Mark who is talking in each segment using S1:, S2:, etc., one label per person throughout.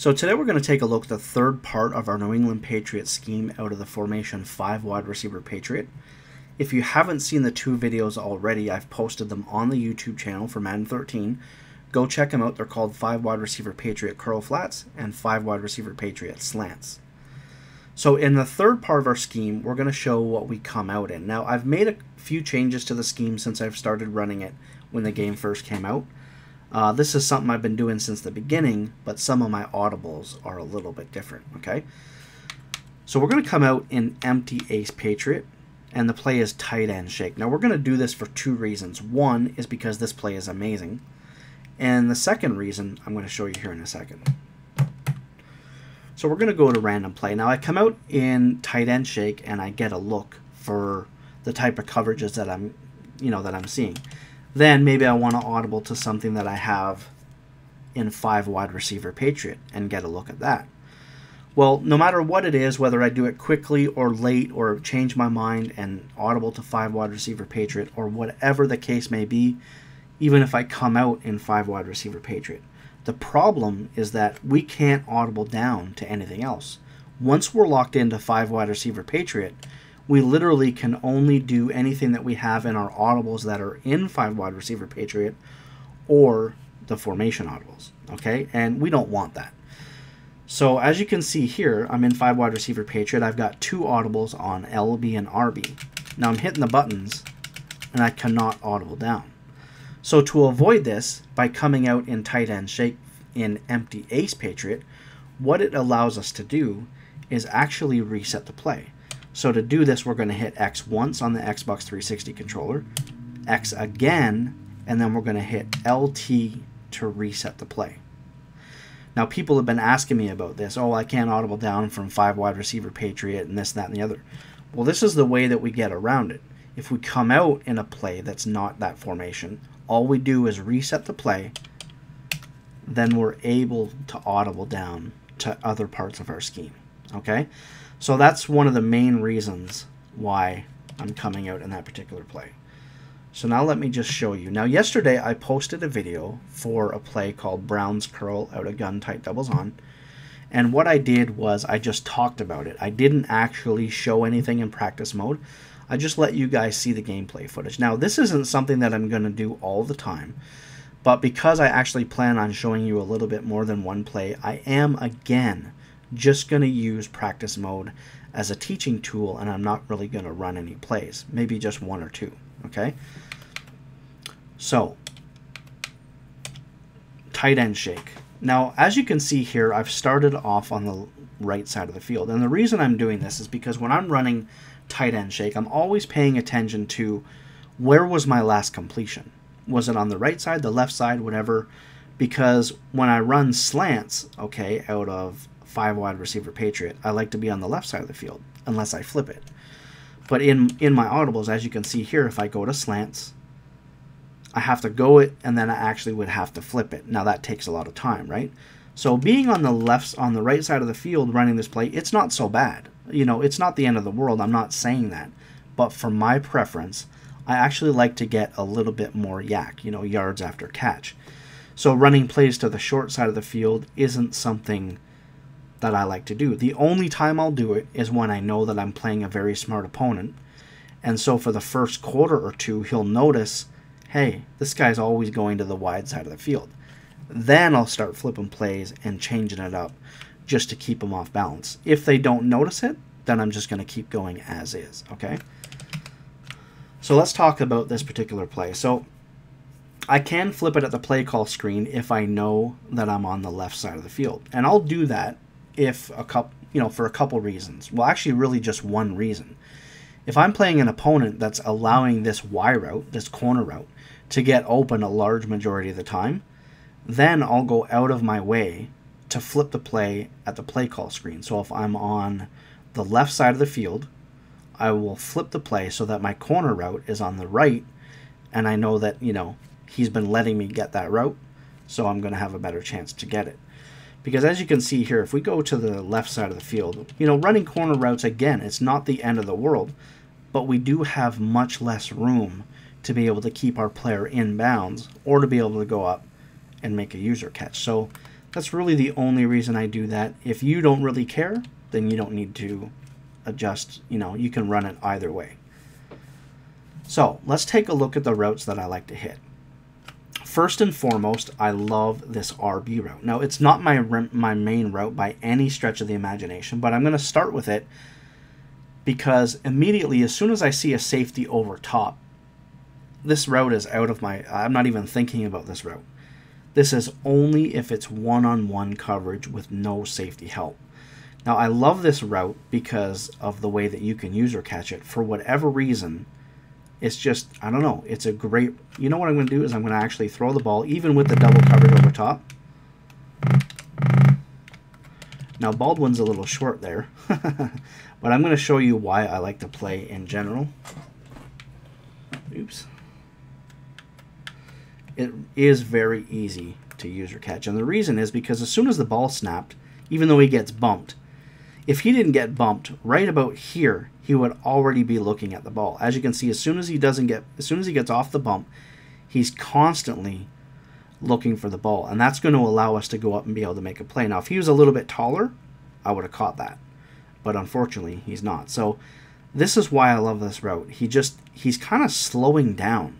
S1: So today we're going to take a look at the third part of our New England Patriot scheme out of the formation 5 wide receiver Patriot. If you haven't seen the two videos already, I've posted them on the YouTube channel for Madden 13. Go check them out. They're called 5 wide receiver Patriot curl flats and 5 wide receiver Patriot slants. So in the third part of our scheme, we're going to show what we come out in. Now, I've made a few changes to the scheme since I've started running it when the game first came out. This is something I've been doing since the beginning, but some of my audibles are a little bit different, okay? So we're going to come out in empty ace Patriot, and the play is tight end shake. Now, we're going to do this for two reasons. One is because this play is amazing, and the second reason I'm going to show you here in a second. So we're going to go to random play. Now, I come out in tight end shake, and I get a look for the type of coverages that I'm seeing. Then maybe I want to audible to something that I have in 5 wide receiver Patriot and get a look at that. Well, no matter what it is, whether I do it quickly or late or change my mind and audible to 5 wide receiver Patriot or whatever the case may be, even if I come out in 5 wide receiver Patriot, the problem is that we can't audible down to anything else. Once we're locked into 5 wide receiver Patriot, we literally can only do anything that we have in our audibles that are in 5 wide receiver Patriot or the formation audibles, okay? And we don't want that. So as you can see here, I'm in 5 wide receiver Patriot. I've got 2 audibles on LB and RB. Now I'm hitting the buttons and I cannot audible down. So to avoid this, by coming out in tight end shake in empty ace Patriot, what it allows us to do is actually reset the play. So to do this, we're going to hit X once on the Xbox 360 controller, X again, and then we're going to hit LT to reset the play. Now, people have been asking me about this. Oh, I can't audible down from 5 wide receiver Patriot and this, that, and the other. Well, this is the way that we get around it. If we come out in a play that's not that formation, all we do is reset the play, then we're able to audible down to other parts of our scheme, okay? So that's one of the main reasons why I'm coming out in that particular play. So now let me just show you. Now yesterday I posted a video for a play called Brown's Curl out of gun tight doubles on. And what I did was I just talked about it. I didn't actually show anything in practice mode. I just let you guys see the gameplay footage. Now this isn't something that I'm going to do all the time. But because I actually plan on showing you a little bit more than one play, I am again just going to use practice mode as a teaching tool, and I'm not really going to run any plays, maybe just 1 or 2, okay? So, tight end shake. Now, as you can see here, I've started off on the right side of the field, and the reason I'm doing this is because when I'm running tight end shake, I'm always paying attention to where was my last completion. Was it on the right side, the left side, whatever? Because when I run slants, okay, out of 5 wide receiver Patriot, I like to be on the left side of the field unless I flip it. But in my audibles, as you can see here, if I go to slants, I have to go it and then I actually would have to flip it. Now that takes a lot of time, right? So being on the right side of the field running this play, it's not so bad. You know, it's not the end of the world. I'm not saying that. But for my preference, I actually like to get a little bit more yak, you know, yards after catch. So running plays to the short side of the field isn't something that I like to do. The only time I'll do it is when I know that I'm playing a very smart opponent. And so for the first quarter or two, he'll notice, hey, this guy's always going to the wide side of the field. Then I'll start flipping plays and changing it up just to keep them off balance. If they don't notice it, then I'm just going to keep going as is, okay? So let's talk about this particular play. So I can flip it at the play call screen if I know that I'm on the left side of the field. And I'll do that if for a couple reasons. Well, actually really just one reason. If I'm playing an opponent that's allowing this Y route, this corner route, to get open a large majority of the time, then I'll go out of my way to flip the play at the play call screen. So if I'm on the left side of the field, I will flip the play so that my corner route is on the right, and I know that, you know, he's been letting me get that route, so I'm going to have a better chance to get it. Because as you can see here, if we go to the left side of the field, you know, running corner routes, again, it's not the end of the world, but we do have much less room to be able to keep our player in bounds or to be able to go up and make a user catch. So That's really the only reason I do that. If you don't really care, then you don't need to adjust. You know, you can run it either way. So let's take a look at the routes that I like to hit. First and foremost, I love this RB route. Now, it's not my main route by any stretch of the imagination, but I'm going to start with it because immediately, as soon as I see a safety over top, this route is out of my... I'm not even thinking about this route. This is only if it's one-on-one coverage with no safety help. Now, I love this route because of the way that you can user catch it. For whatever reason, it's just, I don't know, it's a great... You know what I'm going to do is I'm going to actually throw the ball, even with the double coverage over top. Now, Baldwin's a little short there, but I'm going to show you why I like to play in general. Oops. It is very easy to user catch, and the reason is because as soon as the ball snapped, even though he gets bumped, if he didn't get bumped right about here, he would already be looking at the ball. As you can see, as soon as he gets off the bump, he's constantly looking for the ball, and that's going to allow us to go up and be able to make a play. Now, if he was a little bit taller, I would have caught that, but unfortunately, he's not. So this is why I love this route. He's kind of slowing down,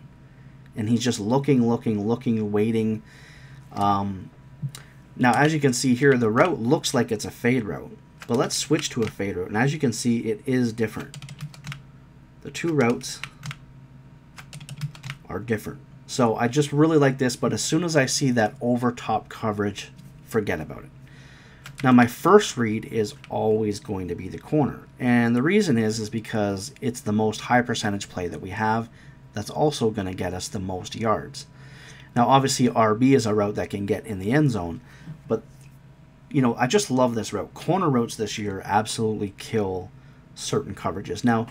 S1: and he's just looking, waiting. Now, as you can see here, the route looks like it's a fade route, but let's switch to a fade route, and as you can see, it is different. The two routes are different. So I just really like this, but as soon as I see that over top coverage, forget about it. Now, my first read is always going to be the corner, and the reason is because it's the most high percentage play that we have. That's also going to get us the most yards. Now, obviously, RB is a route that can get in the end zone, but, you know, I just love this route. Corner routes this year absolutely kill certain coverages. Now,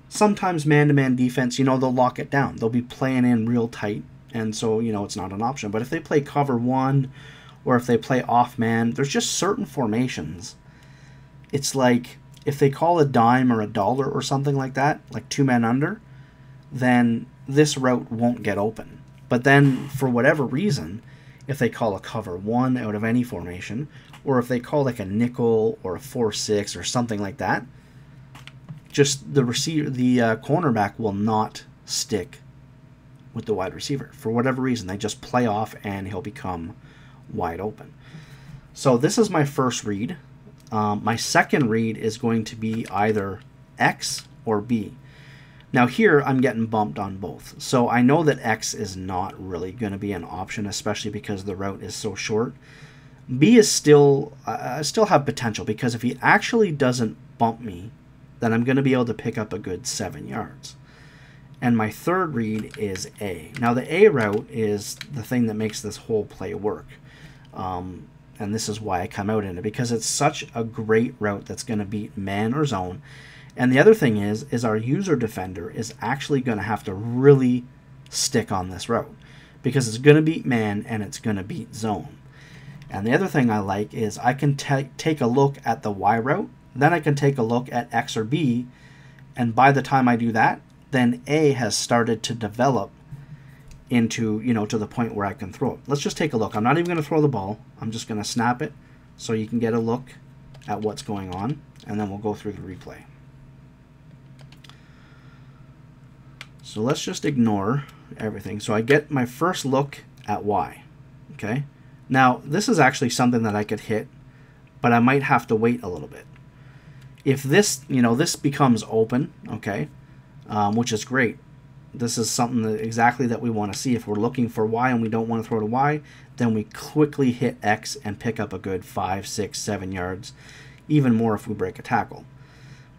S1: sometimes man-to-man defense, you know, they'll lock it down. They'll be playing in real tight, and so, you know, it's not an option. But if they play cover one, or if they play off-man, there's just certain formations. It's like if they call a dime or a dollar or something like that, like two men under, then this route won't get open. But then, for whatever reason, if they call a cover one out of any formation, or if they call like a nickel or a 4-6 or something like that, just the cornerback will not stick with the wide receiver. For whatever reason, they just play off and he'll become wide open. So this is my first read. My second read is going to be either X or B. Now here I'm getting bumped on both, so I know that X is not really going to be an option, especially because the route is so short. B is still, I still have potential, because if he actually doesn't bump me, then I'm going to be able to pick up a good 7 yards. And my third read is A. Now the A route is the thing that makes this whole play work, and this is why I come out in it, because it's such a great route that's going to beat man or zone. And the other thing is our user defender is actually going to have to really stick on this route, because it's going to beat man and it's going to beat zone. And the other thing I like is I can take a look at the Y route, then I can take a look at X or B, and by the time I do that, then A has started to develop into, you know, to the point where I can throw it. Let's just take a look. I'm not even going to throw the ball. I'm just going to snap it so you can get a look at what's going on, and then we'll go through the replay. So let's just ignore everything. So I get my first look at Y. Okay. Now, this is actually something that I could hit, but I might have to wait a little bit. If this, you know, this becomes open, okay, which is great. This is something that exactly that we want to see. If we're looking for Y and we don't want to throw to Y, then we quickly hit X and pick up a good 5, 6, 7 yards, even more if we break a tackle.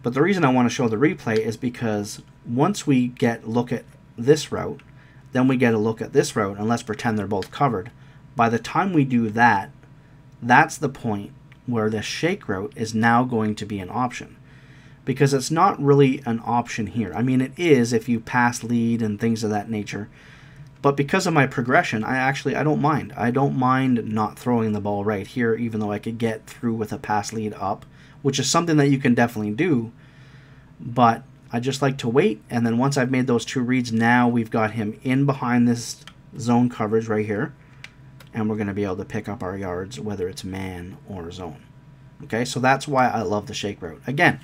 S1: But the reason I want to show the replay is because once we get look at this route, then we get a look at this route, and let's pretend they're both covered. By the time we do that, that's the point where the shake route is now going to be an option, because it's not really an option here. I mean, it is if you pass lead and things of that nature, but because of my progression, I don't mind. I don't mind not throwing the ball right here, even though I could get through with a pass lead up, which is something that you can definitely do, but I just like to wait. And then once I've made those two reads, now we've got him in behind this zone coverage right here, and we're going to be able to pick up our yards, whether it's man or zone. Okay, so that's why I love the shake route. Again,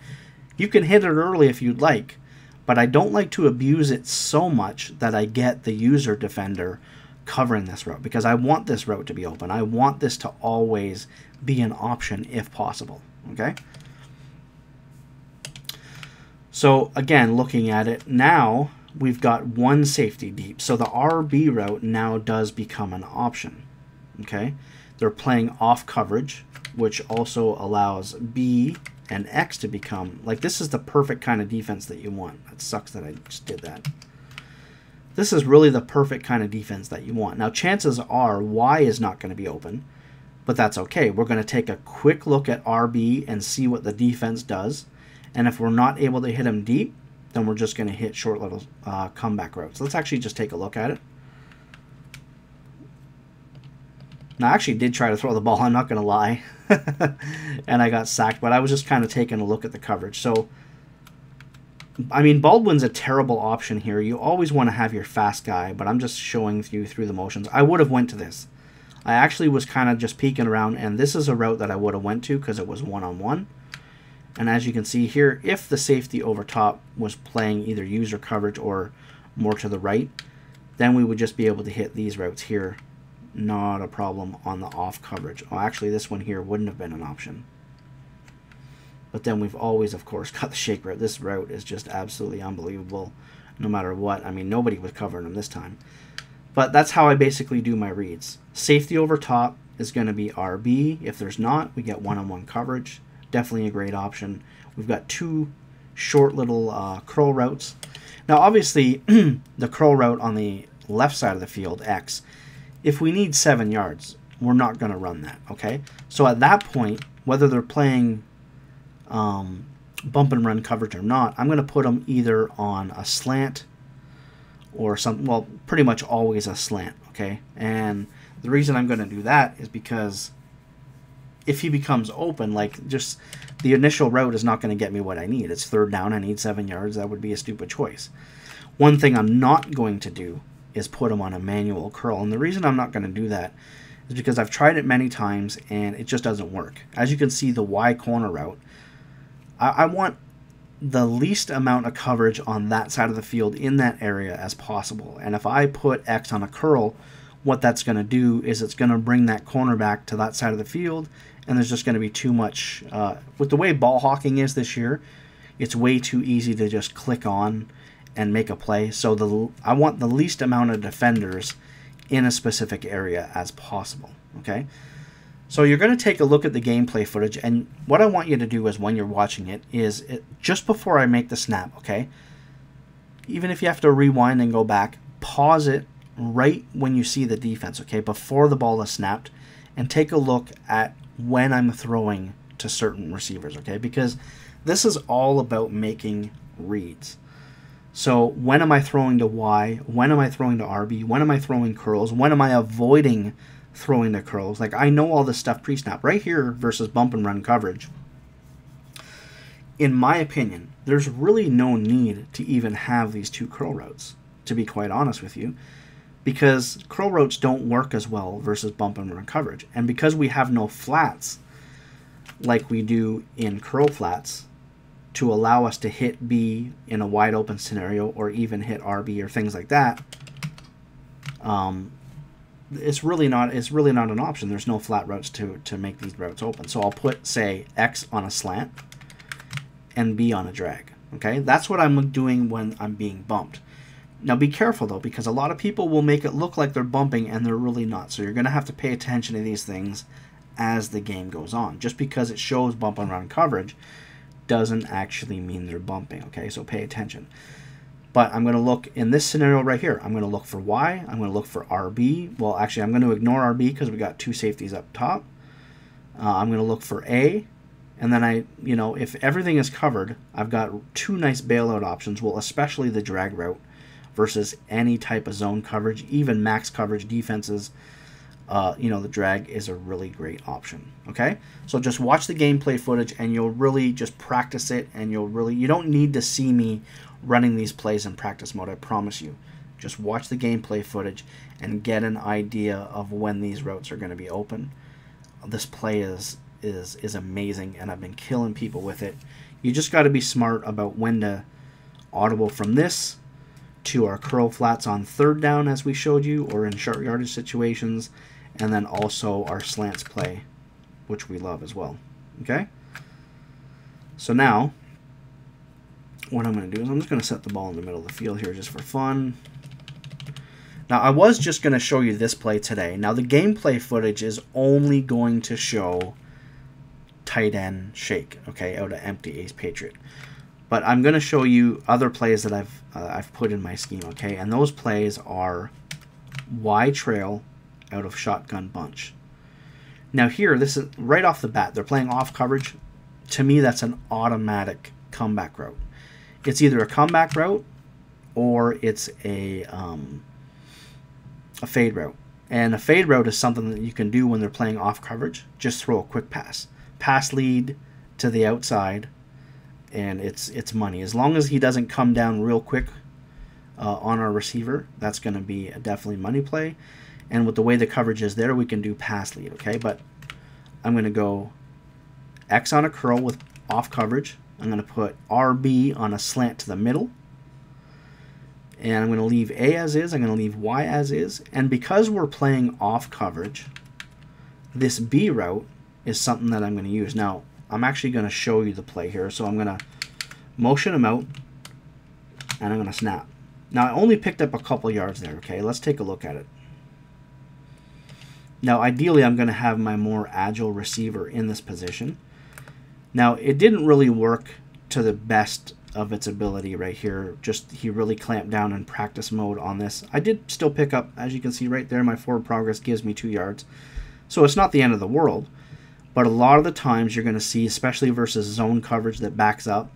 S1: you can hit it early if you'd like, but I don't like to abuse it so much that I get the user defender covering this route, because I want this route to be open. I want this to always be an option if possible. Okay, so again, looking at it now, we've got one safety deep, so the RB route now does become an option. Okay, they're playing off coverage, which also allows B and X to become, like, this is the perfect kind of defense that you want. It sucks that I just did that. This is really the perfect kind of defense that you want. Now, chances are Y is not going to be open, but that's okay. We're going to take a quick look at RB and see what the defense does. And if we're not able to hit him deep, then we're just going to hit short little comeback routes. Let's actually just take a look at it. Now, I actually did try to throw the ball, I'm not going to lie. And I got sacked, but I was just kind of taking a look at the coverage. So, I mean, Baldwin's a terrible option here. You always want to have your fast guy, but I'm just showing you through the motions. I would have went to this. I actually was kind of just peeking around, and this is a route that I would have went to because it was one-on-one. And as you can see here, if the safety over top was playing either user coverage or more to the right, then we would just be able to hit these routes here. Not a problem on the off coverage. Oh, actually, this one here wouldn't have been an option. But then we've always, of course, got the shake route. This route is just absolutely unbelievable no matter what. I mean, nobody was covering him this time. But that's how I basically do my reads. Safety over top is going to be RB. If there's not, we get one-on-one coverage. Definitely a great option. We've got two short little curl routes. Now, obviously, the curl route on the left side of the field, X, if we need 7 yards, we're not going to run that, okay? So at that point, whether they're playing bump and run coverage or not, I'm going to put them either on a slant or something, well, pretty much always a slant, okay? And the reason I'm going to do that is because if he becomes open, like, just the initial route is not going to get me what I need. It's third down, I need 7 yards. That would be a stupid choice. One thing I'm not going to do is put him on a manual curl. And the reason I'm not going to do that is because I've tried it many times and it just doesn't work. As you can see, the Y corner route, I want the least amount of coverage on that side of the field in that area as possible. And if I put X on a curl, what that's going to do is it's going to bring that cornerback to that side of the field, and there's just going to be too much. With the way ball hawking is this year, it's way too easy to just click on and make a play. So I want the least amount of defenders in a specific area as possible. Okay, so you're going to take a look at the gameplay footage, and what I want you to do is, when you're watching it, is just before I make the snap, okay, even if you have to rewind and go back, pause it right when you see the defense, okay, before the ball is snapped, and take a look at when I'm throwing to certain receivers, okay, because this is all about making reads. So when am I throwing to Y? When am I throwing to RB? When am I throwing curls? When am I avoiding throwing to curls? Like, I know all this stuff pre-snap. Right here versus bump and run coverage, in my opinion, there's really no need to even have these two curl routes, to be quite honest with you, because curl routes don't work as well versus bump and run coverage. And because we have no flats like we do in curl flats to allow us to hit B in a wide open scenario, or even hit RB or things like that, it's really not an option. There's no flat routes to make these routes open. So I'll put, say, X on a slant and B on a drag. Okay, that's what I'm doing when I'm being bumped. Now be careful though, because a lot of people will make it look like they're bumping and they're really not. So you're going to have to pay attention to these things as the game goes on. Just because it shows bump and run coverage doesn't actually mean they're bumping. Okay, so pay attention. But I'm going to look in this scenario right here. I'm going to look for Y. I'm going to look for RB. Well, actually, I'm going to ignore RB because we got two safeties up top. I'm going to look for A. And then if everything is covered, I've got two nice bailout options. Well, especially the drag route versus any type of zone coverage, even max coverage defenses. The drag is a really great option. Okay, so just watch the gameplay footage and you'll really just practice it, and you don't need to see me running these plays in practice mode. I promise you, Just watch the gameplay footage and get an idea of when these routes are going to be open. This play is amazing, and I've been killing people with it. You just got to be smart about when to audible from this to our curl flats on third down, as we showed you, or in short yardage situations, and then also our slants play, which we love as well. Okay? So now, what I'm going to do is I'm just going to set the ball in the middle of the field here just for fun. Now, I was just going to show you this play today. Now, the gameplay footage is only going to show tight end shake, okay, out of empty ace Patriot. But I'm going to show you other plays that I've put in my scheme, okay? And those plays are Y trail out of shotgun bunch. Now here, this is right off the bat. They're playing off coverage. To me, that's an automatic comeback route. It's either a comeback route or it's a fade route. And a fade route is something that you can do when they're playing off coverage. Just throw a quick pass. Pass lead to the outside, and it's money. As long as he doesn't come down real quick on our receiver, that's going to be a definitely money play. And with the way the coverage is there, we can do pass lead, okay? But I'm going to go X on a curl with off coverage. I'm going to put RB on a slant to the middle. And I'm going to leave A as is. I'm going to leave Y as is. And because we're playing off coverage, this B route is something that I'm going to use. Now, I'm actually going to show you the play here. So I'm going to motion him out, and I'm going to snap. Now, I only picked up a couple yards there, okay? Let's take a look at it. Now, ideally, I'm going to have my more agile receiver in this position. Now, it didn't really work to the best of its ability right here. Just, he really clamped down in practice mode on this. I did still pick up, as you can see right there, my forward progress gives me 2 yards. So it's not the end of the world. But a lot of the times you're going to see, especially versus zone coverage that backs up,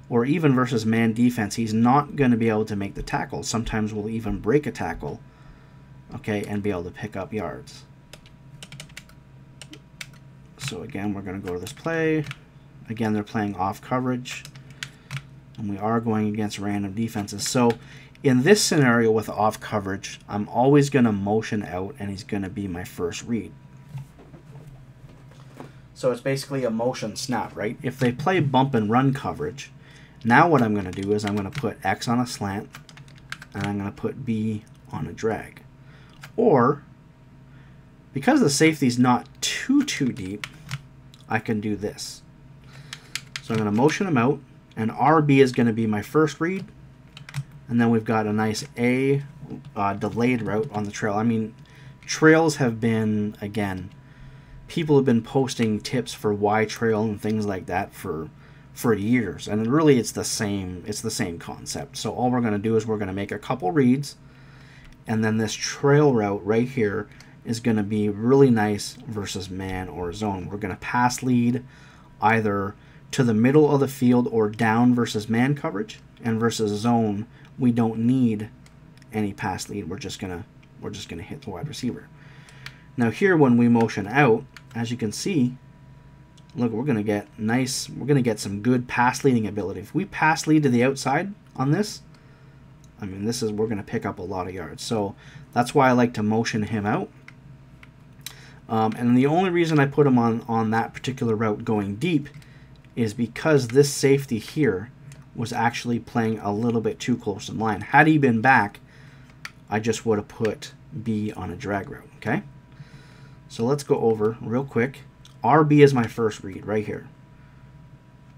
S1: or even versus man defense, he's not going to be able to make the tackle. Sometimes we'll even break a tackle, okay, and be able to pick up yards. So again, we're going to go to this play. Again, they're playing off coverage, and we are going against random defenses. So in this scenario with off coverage, I'm always going to motion out, and he's going to be my first read. So it's basically a motion snap, right? If they play bump and run coverage, now what I'm going to do is I'm going to put X on a slant, and I'm going to put B on a drag. Or, because the safety's not too deep, I can do this. So I'm going to motion him out, and RB is going to be my first read, and then we've got a nice A delayed route on the trail. I mean, trails have been, again, people have been posting tips for Y trail and things like that for years, and really it's the same concept. So all we're going to do is we're going to make a couple reads, and then this trail route right here is going to be really nice versus man or zone. We're going to pass lead either to the middle of the field or down versus man coverage, and versus zone we don't need any pass lead. We're just gonna hit the wide receiver. Now here, when we motion out, as you can see, look, we're gonna get some good pass leading ability. If we pass lead to the outside on this, I mean, we're gonna pick up a lot of yards. So that's why I like to motion him out. And the only reason I put him on that particular route going deep is because this safety here was actually playing a little bit too close in line. Had he been back, I just would have put B on a drag route, okay? So let's go over real quick. RB is my first read right here.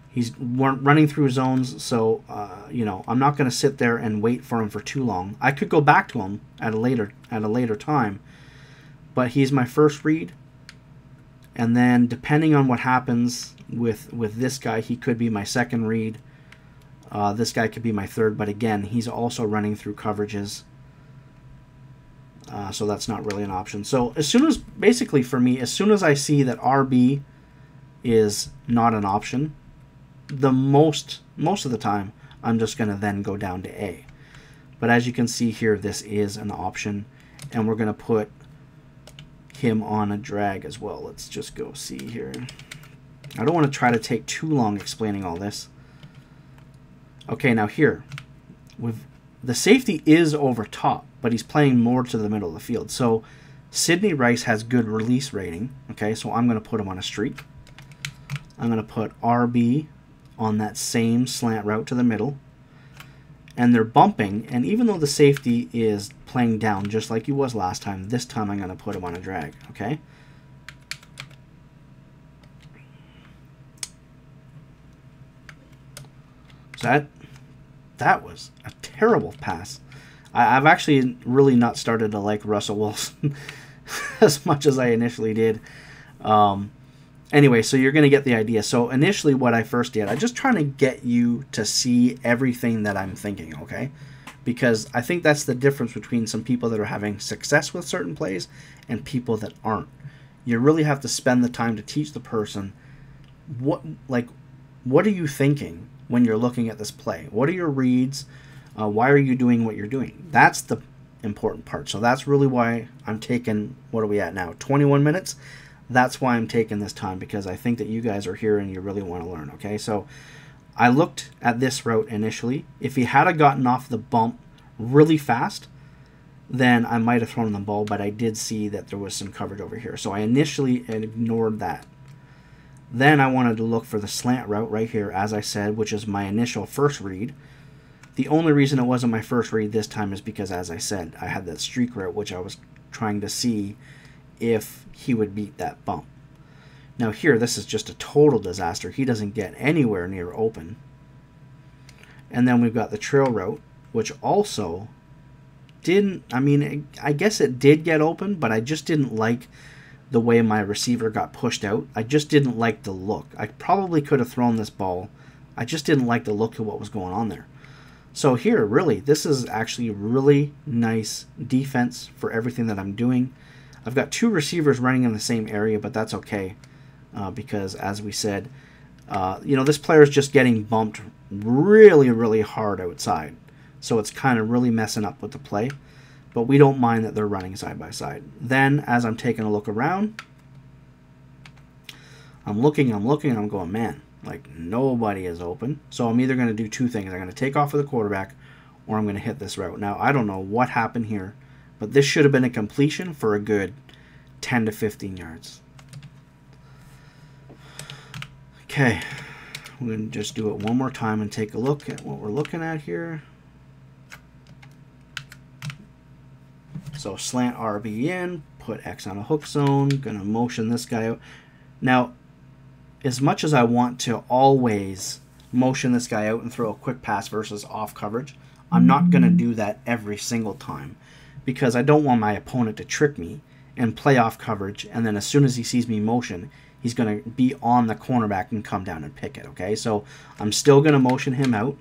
S1: He's running through zones, so you know, I'm not going to sit there and wait for him for too long. I could go back to him at a later time, but he's my first read. And then depending on what happens with this guy, he could be my second read. This guy could be my third, but again, he's also running through coverages. So that's not really an option. So basically for me, as soon as I see that RB is not an option, most of the time, I'm just going to then go down to A. But as you can see here, this is an option, and we're going to put him on a drag as well. Let's just go see here. I don't want to try to take too long explaining all this. Okay, now here, the safety is over top, but he's playing more to the middle of the field. So Sidney Rice has good release rating. Okay, so I'm going to put him on a streak. I'm going to put RB on that same slant route to the middle. And they're bumping, and even though the safety is playing down just like he was last time, this time I'm going to put him on a drag, okay? So that was a terrible pass. I've actually really not started to like Russell Wilson as much as I initially did. Anyway, so you're going to get the idea. So initially what I first did, I'm just trying to get you to see everything that I'm thinking, okay? Because I think that's the difference between some people that are having success with certain plays and people that aren't. You really have to spend the time to teach the person what are you thinking when you're looking at this play? What are your reads? Why are you doing what you're doing? That's the important part. So that's really why I'm taking, what are we at now? 21 minutes? That's why I'm taking this time, because I think that you guys are here and you really want to learn, okay? So I looked at this route initially. If he had gotten off the bump really fast, then I might have thrown the ball, but I did see that there was some coverage over here. So I initially ignored that. Then I wanted to look for the slant route right here, as I said, which is my initial first read. The only reason it wasn't my first read this time is because, as I said, I had that streak route, which I was trying to see if he would beat that bump. Now here, this is just a total disaster. He doesn't get anywhere near open. And then we've got the trail route, which also didn't, I mean, I guess it did get open, but I just didn't like the way my receiver got pushed out. I just didn't like the look. I probably could have thrown this ball. I just didn't like the look of what was going on there. So here, really, this is actually really nice defense for everything that I'm doing. I've got two receivers running in the same area, but that's okay because, as we said, this player is just getting bumped really, really hard outside. So it's kind of really messing up with the play. But we don't mind that they're running side by side. Then, as I'm taking a look around, I'm looking, and I'm going, man, like nobody is open. So I'm either going to do two things. I'm going to take off with the quarterback, or I'm going to hit this route. Now, I don't know what happened here, but this should have been a completion for a good 10 to 15 yards. Okay, we're going to just do it one more time and take a look at what we're looking at here. So slant RB in, put X on a hook zone, going to motion this guy out. Now, as much as I want to always motion this guy out and throw a quick pass versus off coverage, I'm not going to do that every single time, because I don't want my opponent to trick me and play off coverage, and then as soon as he sees me motion, he's going to be on the cornerback and come down and pick it, okay? So I'm still going to motion him out,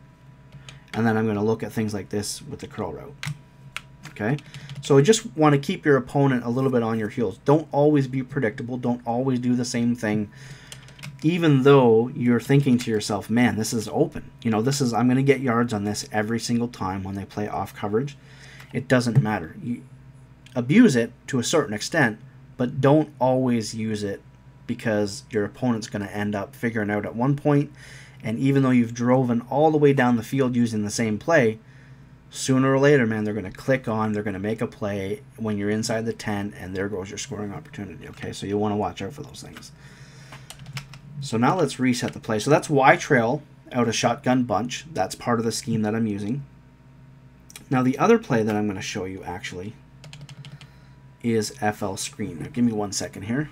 S1: and then I'm going to look at things like this with the curl route, okay? So I just want to keep your opponent a little bit on your heels. Don't always be predictable. Don't always do the same thing, even though you're thinking to yourself, man, this is open. I'm going to get yards on this every single time when they play off coverage. It doesn't matter. You abuse it to a certain extent, but don't always use it, because your opponent's going to end up figuring out at one point, and even though you've driven all the way down the field using the same play, sooner or later, man, they're going to click on, they're going to make a play when you're inside the 10, and there goes your scoring opportunity, okay? So you'll want to watch out for those things. So now let's reset the play. So that's Y trail out a shotgun bunch. That's part of the scheme that I'm using. Now the other play that I'm going to show you actually is FL screen. Now give me 1 second here.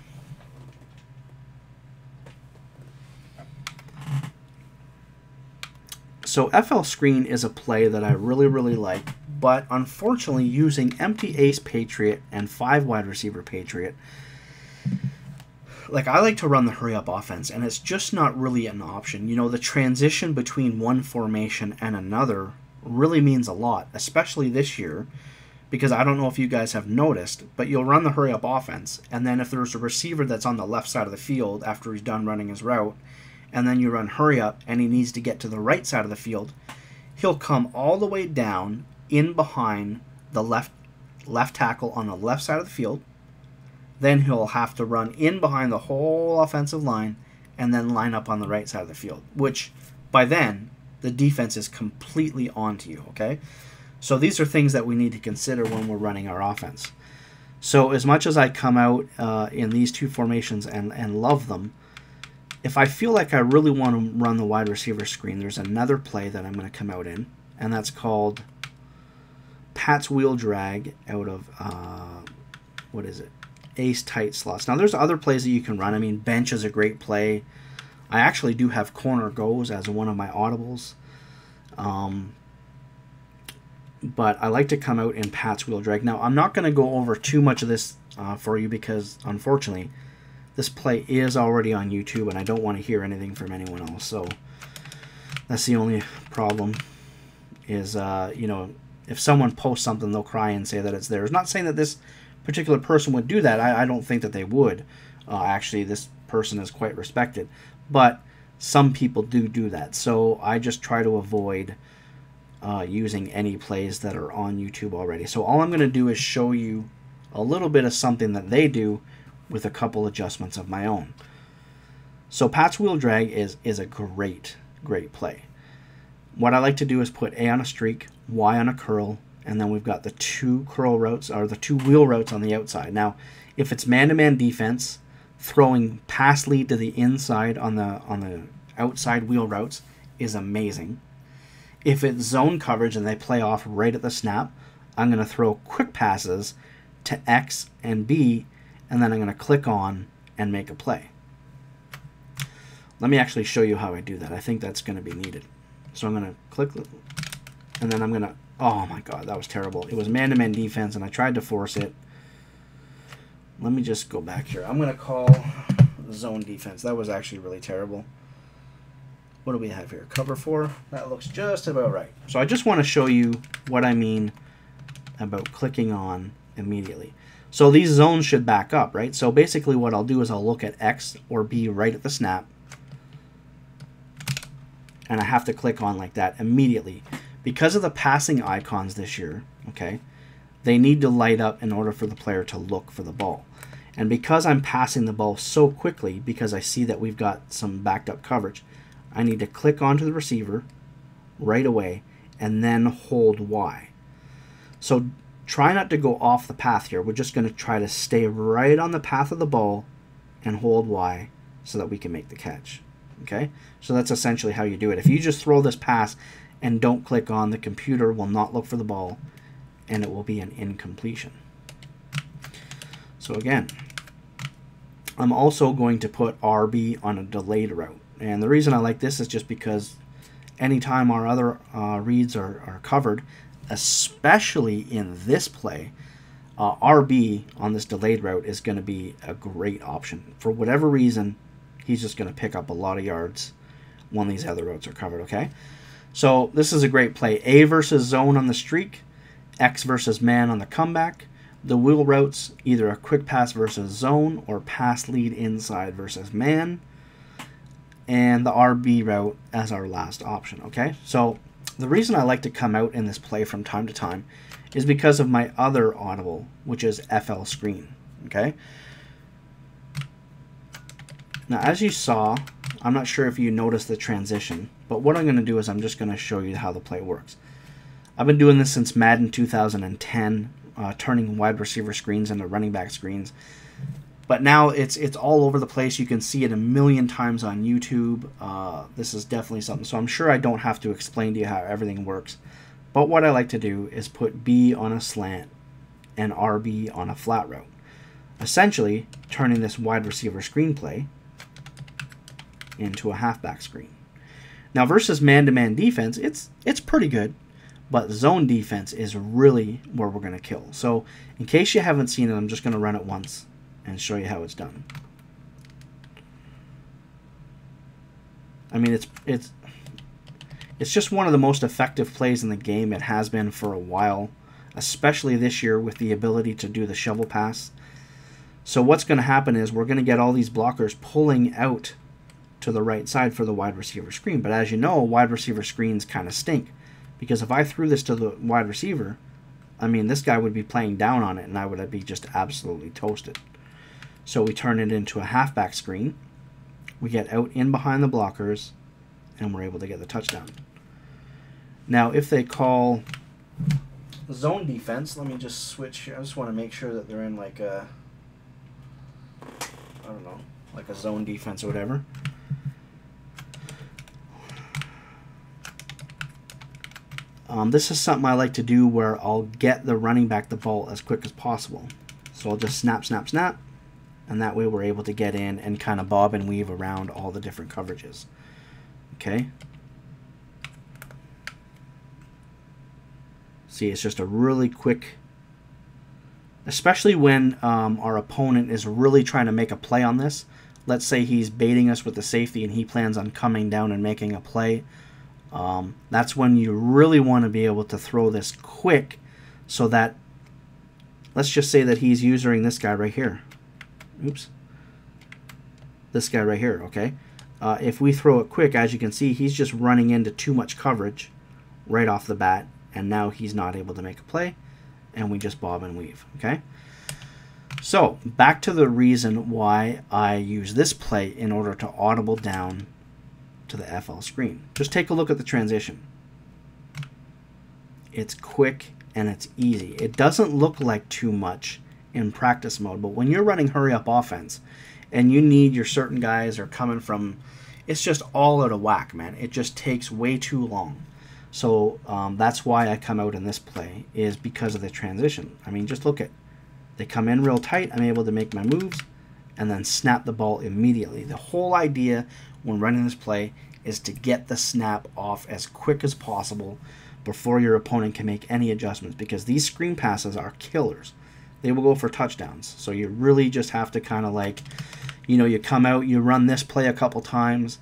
S1: So FL screen is a play that I really, really like, but unfortunately using empty ace Patriot and 5 wide receiver Patriot, like I like to run the hurry up offense, and it's just not really an option. The transition between one formation and another really means a lot, especially this year, because I don't know if you guys have noticed, but you'll run the hurry up offense, and then if there's a receiver that's on the left side of the field after he's done running his route, and then you run hurry up and he needs to get to the right side of the field, he'll come all the way down in behind the left tackle on the left side of the field. Then he'll have to run in behind the whole offensive line and then line up on the right side of the field, which by then the defense is completely onto you, okay? So these are things that we need to consider when we're running our offense. So as much as I come out in these two formations and love them, if I feel like I really want to run the wide receiver screen, there's another play that I'm going to come out in, and that's called Pat's wheel drag out of, what is it? Ace tight slots. Now there's other plays that you can run. I mean, bench is a great play. I actually do have corner goes as one of my audibles. But I like to come out in Pat's wheel drag. Now I'm not going to go over too much of this for you because unfortunately this play is already on YouTube and I don't want to hear anything from anyone else. So that's the only problem is, you know, if someone posts something, they'll cry and say that it's theirs. Not saying that this particular person would do that. I don't think that they would. Actually, this person is quite respected. But some people do that. So I just try to avoid using any plays that are on YouTube already. So all I'm going to do is show you a little bit of something that they do with a couple adjustments of my own. So Pat's wheel drag is a great play. What I like to do is put A on a streak, Y on a curl, and then we've got the two curl routes, or the two wheel routes on the outside. Now, if it's man-to-man defense, throwing pass lead to the inside on the outside wheel routes is amazing. If it's zone coverage and they play off right at the snap, I'm going to throw quick passes to X and B, and then I'm going to click on and make a play. Let me actually show you how I do that. I think that's going to be needed. So I'm going to click, and then I'm going to, oh my god, that was terrible. It was man-to-man defense, and I tried to force it. Let me just go back here. I'm going to call zone defense. That was actually really terrible. What do we have here? Cover 4. That looks just about right. So I just want to show you what I mean about clicking on immediately. So these zones should back up, right? So basically what I'll do is I'll look at X or B right at the snap, and I have to click on like that immediately. Because of the passing icons this year, okay, they need to light up in order for the player to look for the ball. And because I'm passing the ball so quickly, because I see that we've got some backed up coverage, I need to click onto the receiver right away and then hold Y. So try not to go off the path here. We're just going to try to stay right on the path of the ball and hold Y so that we can make the catch. Okay? So that's essentially how you do it. If you just throw this pass and don't click on, the computer will not look for the ball and it will be an incompletion. So again, I'm also going to put RB on a delayed route. And the reason I like this is just because anytime our other reads are covered, especially in this play, RB on this delayed route is going to be a great option. For whatever reason, he's just going to pick up a lot of yards when these other routes are covered, okay? So this is a great play. A versus zone on the streak, X versus man on the comeback. The wheel routes, either a quick pass versus zone or pass lead inside versus man. And the RB route as our last option, okay? So the reason I like to come out in this play from time to time is because of my other audible, which is FL screen, okay? Now, as you saw, I'm not sure if you noticed the transition, but what I'm going to do is I'm just going to show you how the play works. I've been doing this since Madden 2010, turning wide receiver screens into running back screens. But now it's all over the place. You can see it a million times on YouTube. This is definitely something. So I'm sure I don't have to explain to you how everything works. But what I like to do is put B on a slant and RB on a flat route. Essentially, turning this wide receiver screen play into a halfback screen. Now versus man-to-man defense, it's pretty good. But zone defense is really where we're going to kill. So in case you haven't seen it, I'm just going to run it once and show you how it's done. I mean, it's just one of the most effective plays in the game. It has been for a while, especially this year with the ability to do the shovel pass. So what's going to happen is we're going to get all these blockers pulling out to the right side for the wide receiver screen. But as you know, wide receiver screens kind of stink. Because if I threw this to the wide receiver, I mean, this guy would be playing down on it and I would be just absolutely toasted. So we turn it into a halfback screen. We get out in behind the blockers, and we're able to get the touchdown. Now, if they call zone defense, let me just switch here. I just want to make sure that they're in like a, I don't know, like a zone defense or whatever. This is something I like to do where I'll get the running back the ball as quick as possible. So I'll just snap, snap, snap, and that way we're able to get in and kind of bob and weave around all the different coverages. Okay. See, it's just a really quick, especially when our opponent is really trying to make a play on this. Let's say he's baiting us with the safety and he plans on coming down and making a play. That's when you really want to be able to throw this quick so that, let's just say that he's using this guy right here. Oops. This guy right here, okay? If we throw it quick, as you can see, he's just running into too much coverage right off the bat, and now he's not able to make a play, and we just bob and weave, okay? So, back to the reason why I use this play in order to audible down to the FL screen. Just take a look at the transition. It's quick and it's easy. It doesn't look like too much in practice mode, but when you're running hurry up offense and you need your certain guys are coming from, it's just all out of whack, man. It just takes way too long. So that's why I come out in this play, is because of the transition. I mean, just look at, they come in real tight, I'm able to make my moves and then snap the ball immediately. The whole idea when running this play is to get the snap off as quick as possible before your opponent can make any adjustments, because these screen passes are killers. They will go for touchdowns. So you really just have to kind of like, you know, you come out, you run this play a couple times,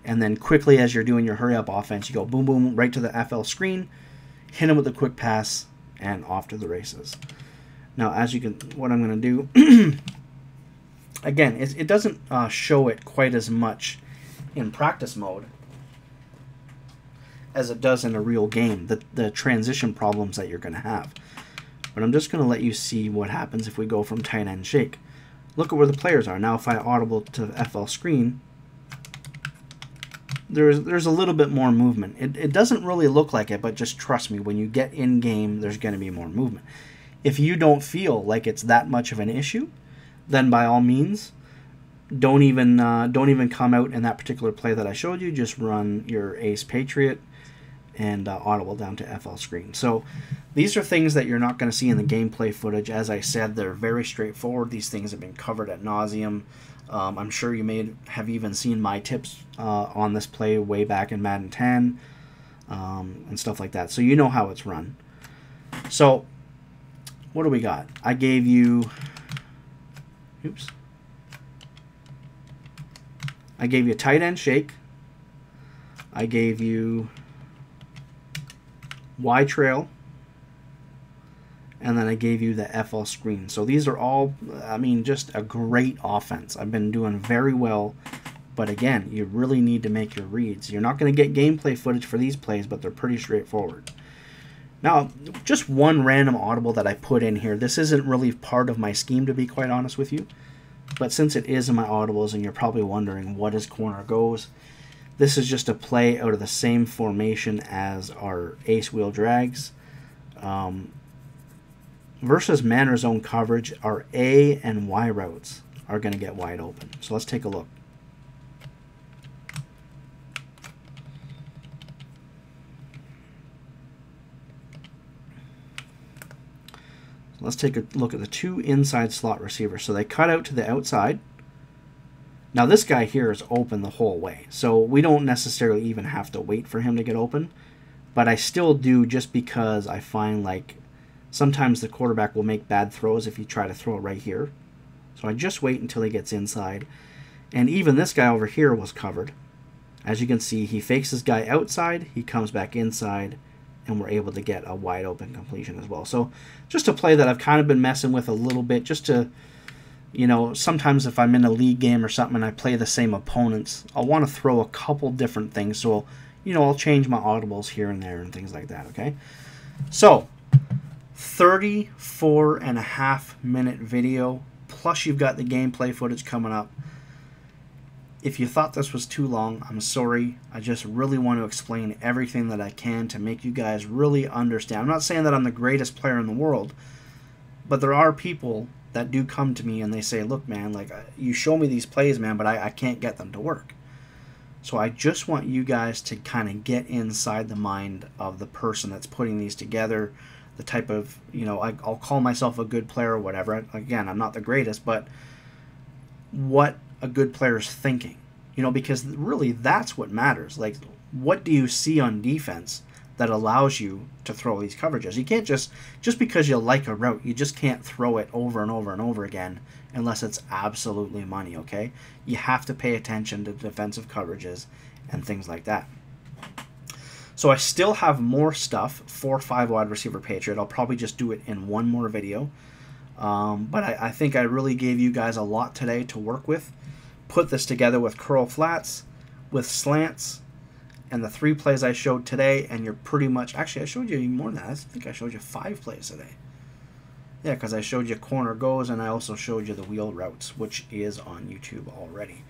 S1: and then quickly as you're doing your hurry up offense, you go boom, boom, right to the FL screen, hit him with a quick pass, and off to the races. Now, as you can, what I'm going to do, again, it doesn't show it quite as much in practice mode as it does in a real game, the transition problems that you're going to have. But I'm just going to let you see what happens if we go from tight end shake. Look at where the players are. Now if I audible to the FL screen, there's a little bit more movement. It doesn't really look like it, but just trust me, when you get in game, there's going to be more movement. If you don't feel like it's that much of an issue, then by all means, don't even come out in that particular play that I showed you. Just run your Ace Patriot and audible down to FL screen. So these are things that you're not going to see in the gameplay footage. As I said, they're very straightforward. These things have been covered ad nauseum. I'm sure you may have even seen my tips on this play way back in Madden 10 and stuff like that. So you know how it's run. So what do we got? I gave you, oops. I gave you tight end shake. I gave you Y trail. And then I gave you the FL screen. So these are all, I mean, just a great offense. I've been doing very well. But again, you really need to make your reads. You're not going to get gameplay footage for these plays, but they're pretty straightforward. Now, just one random audible that I put in here. This isn't really part of my scheme, to be quite honest with you. But since it is in my audibles, and you're probably wondering what is corner goes, this is just a play out of the same formation as our ace wheel drags. Versus man or zone coverage, our A and Y routes are going to get wide open. So let's take a look. Let's take a look at the two inside slot receivers. So they cut out to the outside. Now this guy here is open the whole way. So we don't necessarily even have to wait for him to get open. But I still do, just because I find like sometimes the quarterback will make bad throws if you try to throw it right here. So I just wait until he gets inside. And even this guy over here was covered. As you can see, he fakes this guy outside. He comes back inside. And we're able to get a wide open completion as well. So just a play that I've kind of been messing with a little bit, just to, you know, sometimes if I'm in a league game or something and I play the same opponents, I'll want to throw a couple different things. So, you know, I'll change my audibles here and there and things like that, okay? So, 34.5-minute video, plus you've got the gameplay footage coming up. If you thought this was too long, I'm sorry. I just really want to explain everything that I can to make you guys really understand. I'm not saying that I'm the greatest player in the world, but there are people that do come to me and they say, look, man, like, you show me these plays, man, but I can't get them to work. So I just want you guys to kind of get inside the mind of the person that's putting these together, the type of, you know, I'll call myself a good player or whatever. Again, I'm not the greatest, but what a good player's thinking, you know, because really that's what matters. Like, what do you see on defense that allows you to throw these coverages? You can't just because you like a route, you just can't throw it over and over and over again unless it's absolutely money, okay? You have to pay attention to defensive coverages and things like that. So I still have more stuff for 5 wide receiver Patriot. I'll probably just do it in one more video. But I think I really gave you guys a lot today to work with. Put this together with curl flats, with slants, and the 3 plays I showed today, and you're pretty much... Actually, I showed you even more than that. I think I showed you 5 plays today. Yeah, because I showed you corner goes, and I also showed you the wheel routes, which is on YouTube already.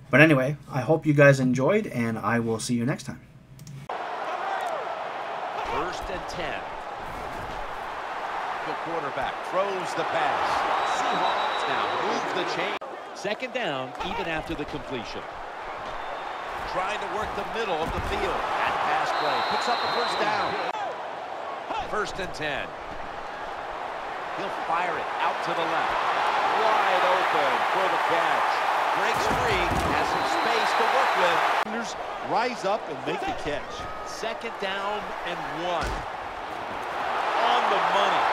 S1: But anyway, I hope you guys enjoyed, and I will see you next time.
S2: 1st and 10. The quarterback throws the pass. Seahawks now move the chain. 2nd down, even after the completion. Trying to work the middle of the field. That pass play picks up the 1st down. 1st and 10. He'll fire it out to the left. Wide open for the catch. Breaks free, has some space to work with.
S3: Rise up and make the catch.
S2: 2nd down and 1. On the money.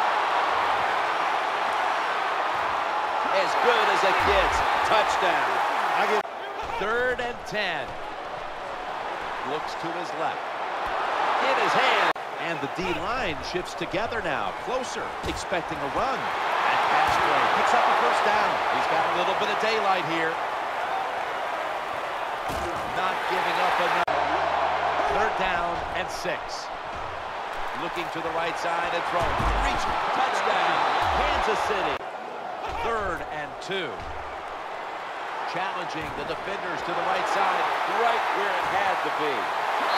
S2: As good as it gets. Touchdown. 3rd and 10. Looks to his left. In his hand. And the D-line shifts together now. Closer. Expecting a run. That pass play picks up a 1st down. He's got a little bit of daylight here. Not giving up enough. 3rd down and 6. Looking to the right side and throwing. Reach. Touchdown. Kansas City. 3rd and 2. Challenging the defenders to the right side, right where it had to be.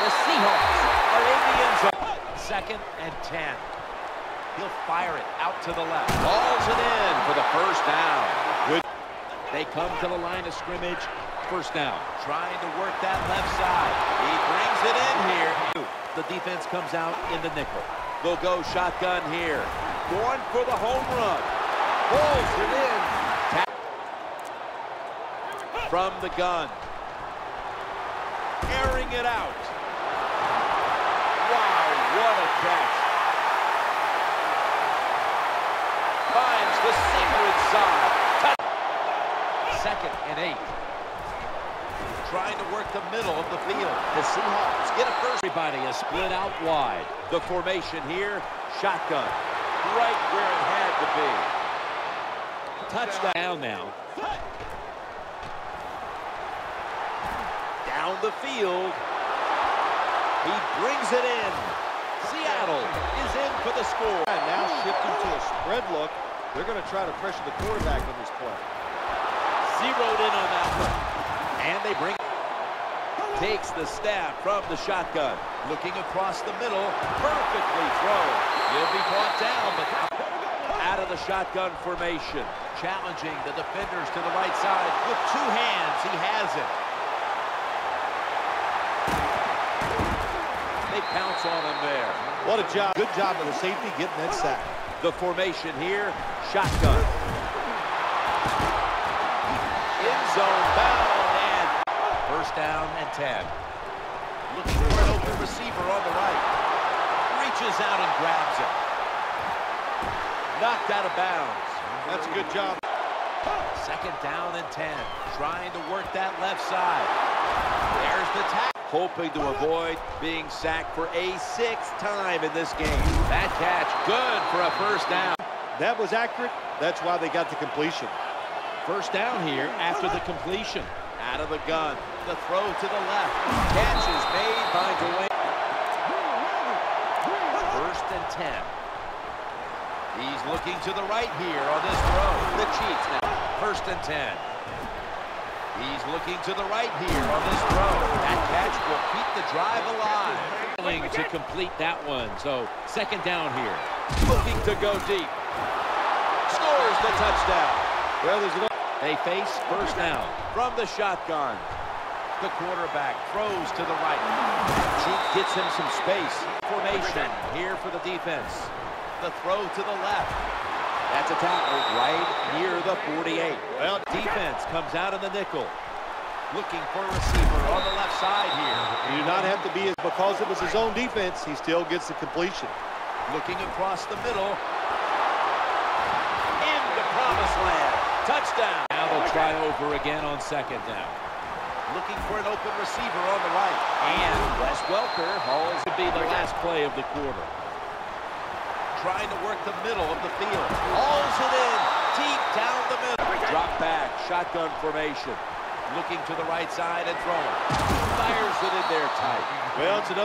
S2: The Seahawks are in the end zone. 2nd and 10. He'll fire it out to the left. Balls it in for the 1st down. They come to the line of scrimmage. 1st down. Trying to work that left side. He brings it in here. The defense comes out in the nickel. They'll go shotgun here. Going for the home run. Pulls it in. From the gun. Airing it out. Wow, what a catch. Finds the seamer inside. 2nd and 8. Trying to work the middle of the field. The Seahawks get a 1st. Everybody is split out wide. The formation here, shotgun. Right where it had to be. Touchdown now. Down the field. He brings it in. Seattle is in for the score.
S3: And now shifting to a spread look. They're going to try to pressure the quarterback on this play.
S2: Zeroed in on that one. And they bring it. Takes the snap from the shotgun. Looking across the middle. Perfectly thrown. He'll be brought down, but out of the shotgun formation. Challenging the defenders to the right side. With 2 hands, he has it. They pounce on him there.
S3: What a job. Good job of the safety getting that sack.
S2: The formation here, shotgun. In zone bound and 1st down and 10. Looking for an open receiver on the right. Reaches out and grabs it. Knocked out of bounds.
S3: That's a good job.
S2: 2nd down and 10. Trying to work that left side. There's the tackle. Hoping to avoid being sacked for a 6th time in this game. That catch good for a 1st down.
S3: That was accurate. That's why they got the completion.
S2: 1st down here after the completion. Out of the gun. The throw to the left. Catch is made by Dwayne. 1st and 10. He's looking to the right here on this throw. The Chiefs now. 1st and 10. He's looking to the right here on this throw. That catch will keep the drive alive. To complete that one. So second down here. Looking to go deep. Scores the touchdown.
S3: Well,
S2: they face first down from the shotgun. The quarterback throws to the right. Cheek gets him some space. Formation here for the defense. The throw to the left. That's a tackle right near the 48. Well, defense comes out in the nickel. Looking for a receiver on the left side here.
S3: You do not have to be, because it was his own defense, he still gets the completion.
S2: Looking across the middle. Into promised land. Touchdown. Now they'll try over again on second down. Looking for an open receiver on the right. And Wes Welker hauls to be the last play of the quarter. Trying to work the middle of the field. Hauls it in. Deep down the middle. Drop back. Shotgun formation. Looking to the right side and throwing. Fires it in there tight.
S3: Well, it's another